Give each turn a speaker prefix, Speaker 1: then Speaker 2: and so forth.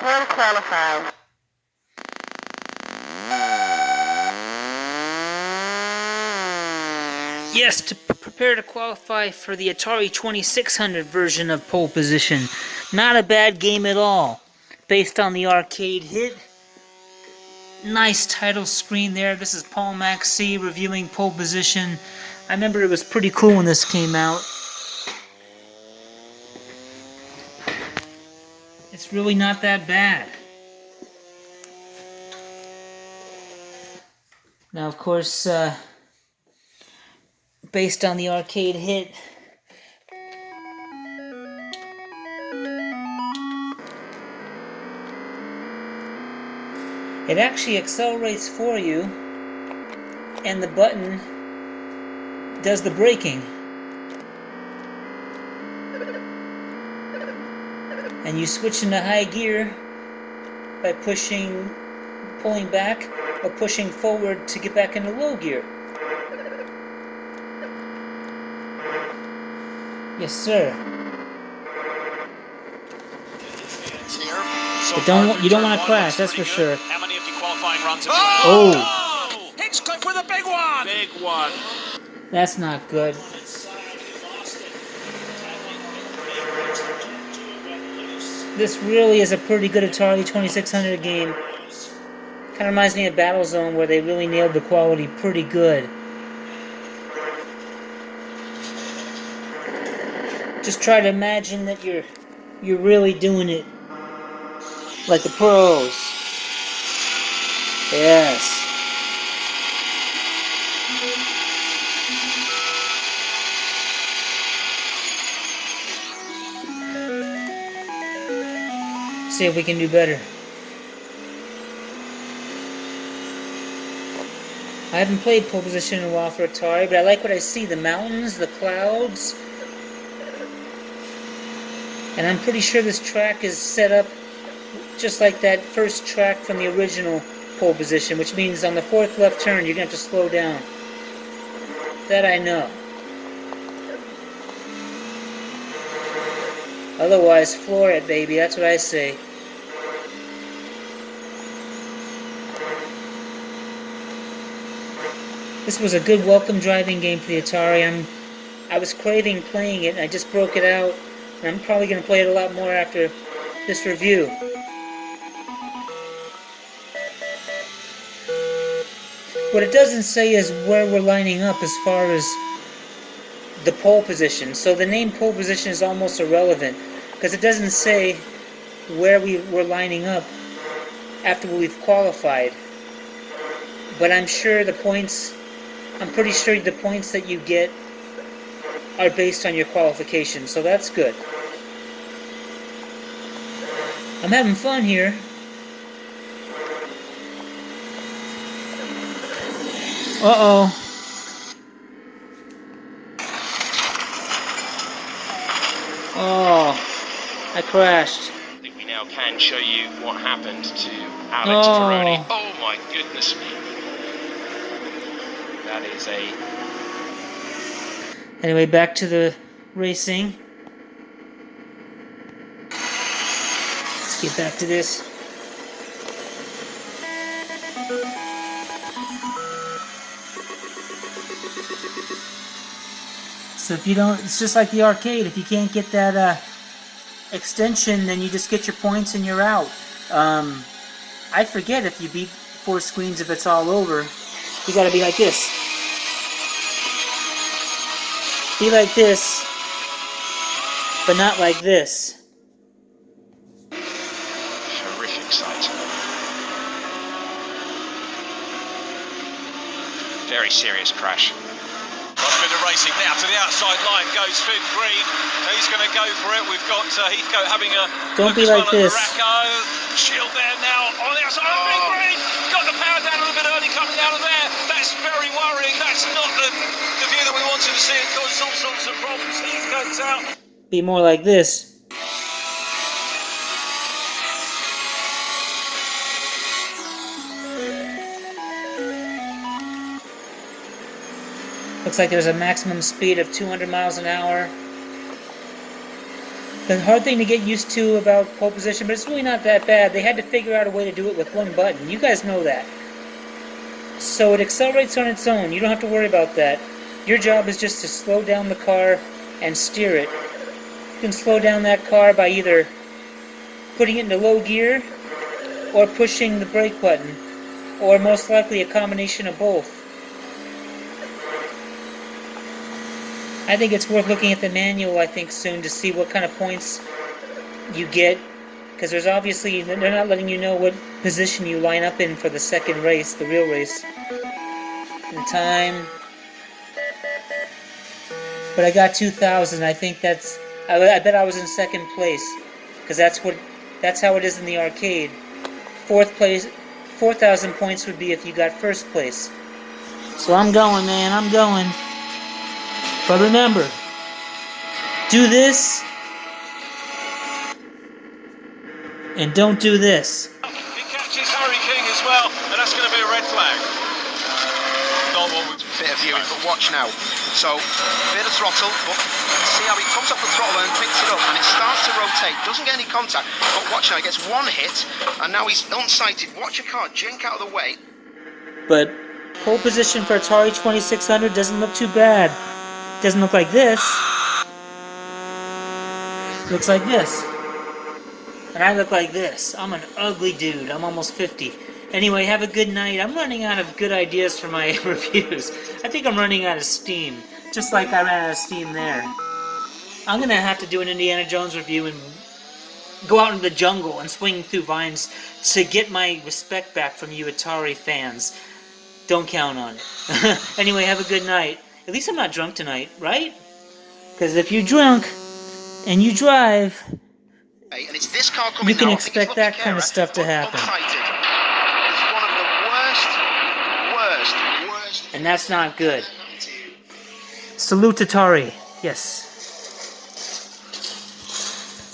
Speaker 1: prepare to qualify.
Speaker 2: Yes, to prepare to qualify for the Atari 2600 version of Pole Position. Not a bad game at all. Based on the arcade hit. Nice title screen there. This is Paul Mac C reviewing Pole Position. I remember it was pretty cool when this came out. It's really not that bad. Now, of course, based on the arcade hit, it actually accelerates for you, and the button does the braking. And you switch into high gear by pulling back, or pushing forward to get back into low gear. Yes, sir. But you don't want to crash, that's for sure.
Speaker 3: How many of your qualifying runs have
Speaker 2: Oh!
Speaker 3: Hinchcliffe with a big one! Big one.
Speaker 2: That's not good. This really is a pretty good Atari 2600 game. Kind of reminds me of Battlezone, where they really nailed the quality pretty good. Just try to imagine that you're really doing it like the pros. Yes. See if we can do better. I haven't played Pole Position in a while for Atari, but I like what I see. The mountains, the clouds. And I'm pretty sure this track is set up just like that first track from the original Pole Position, which means on the fourth left turn you're going to have to slow down. That I know. Otherwise, floor it, baby. That's what I say. This was a good welcome driving game for the Atari. I was craving playing it, and I just broke it out. And I'm probably going to play it a lot more after this review. What it doesn't say is where we're lining up as far as the pole position. So the name pole position is almost irrelevant, because it doesn't say where we were lining up after we've qualified. But I'm pretty sure the points that you get are based on your qualification, so that's good. I'm having fun here. Uh-oh. Oh, I crashed.
Speaker 3: I think we now can show you what happened to Alex Peroni. Oh my goodness me. That is
Speaker 2: Anyway, back to the racing. Let's get back to this. So if you don't, it's just like the arcade. If you can't get that extension, then you just get your points and you're out. I forget if you beat 4 screens if it's all over. You gotta be like this. Be like this, but not like this.
Speaker 3: horrific sight. Very serious crash. Last bit of racing now to the outside line goes Finn Green. He's going to go for it. We've got Heathcote having a
Speaker 2: don't be like this.
Speaker 3: Shield there now on the outside. Oh, Finn Green got the power down a little bit early coming out of there. That's very worrying. That's not the view that we wanted to see. It causes all sorts of problems. Heathcote's out.
Speaker 2: Be more like this. Looks like there's a maximum speed of 200 miles an hour. The hard thing to get used to about pole position, but it's really not that bad. They had to figure out a way to do it with one button. You guys know that. So it accelerates on its own. You don't have to worry about that. Your job is just to slow down the car and steer it. You can slow down that car by either putting it into low gear or pushing the brake button, or most likely a combination of both. I think it's worth looking at the manual, I think, soon to see what kind of points you get, because there's obviously, they're not letting you know what position you line up in for the second race, the real race. And time. But I got 2,000. I think that's, I bet I was in second place, because that's how it is in the arcade. Fourth place, 4,000 points would be if you got first place. So I'm going, man, I'm going. But remember, do this, and don't do this.
Speaker 3: He catches Harry King as well, and that's going to be a red flag. Not what we'd
Speaker 1: Bit of viewing, but watch now. So, bit of throttle, but see how he comes up the throttle and picks it up, and it starts to rotate. Doesn't get any contact, but watch now. He gets one hit, and now he's unsighted. Watch your car jink out of the way.
Speaker 2: But pole position for Atari 2600 doesn't look too bad. Doesn't look like this. Looks like this. And I look like this. I'm an ugly dude. I'm almost 50. Anyway, have a good night. I'm running out of good ideas for my reviews. I think I'm running out of steam. Just like I ran out of steam there. I'm gonna have to do an Indiana Jones review and go out into the jungle and swing through vines to get my respect back from you Atari fans. Don't count on it. Anyway, have a good night. At least I'm not drunk tonight, right? Because if you're drunk and you drive,
Speaker 1: And it's this car coming
Speaker 2: you can
Speaker 1: now.
Speaker 2: expect that kind of stuff to happen.
Speaker 1: It's one of the worst.
Speaker 2: And that's not good. Salute Atari. Yes.